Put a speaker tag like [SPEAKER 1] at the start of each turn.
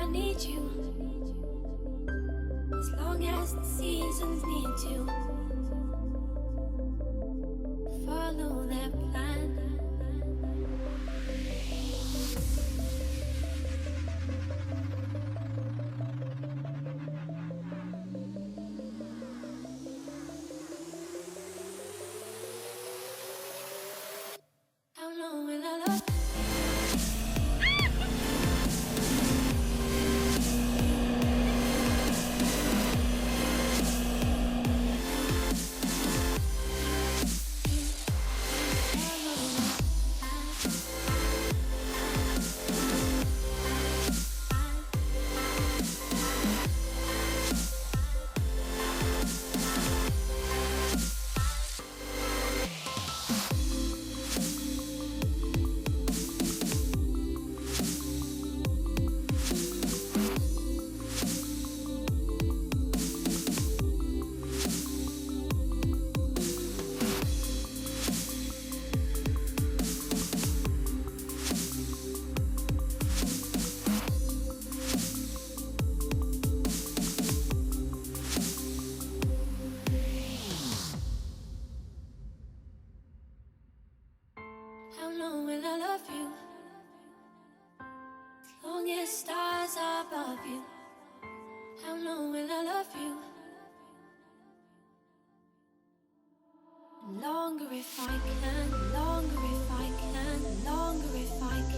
[SPEAKER 1] need you. As long as the seasons need to follow their plan. How long will I love you? How long will I love you? As long as stars are above you. How long will I love you? Longer if I can, longer if I can, longer if I can.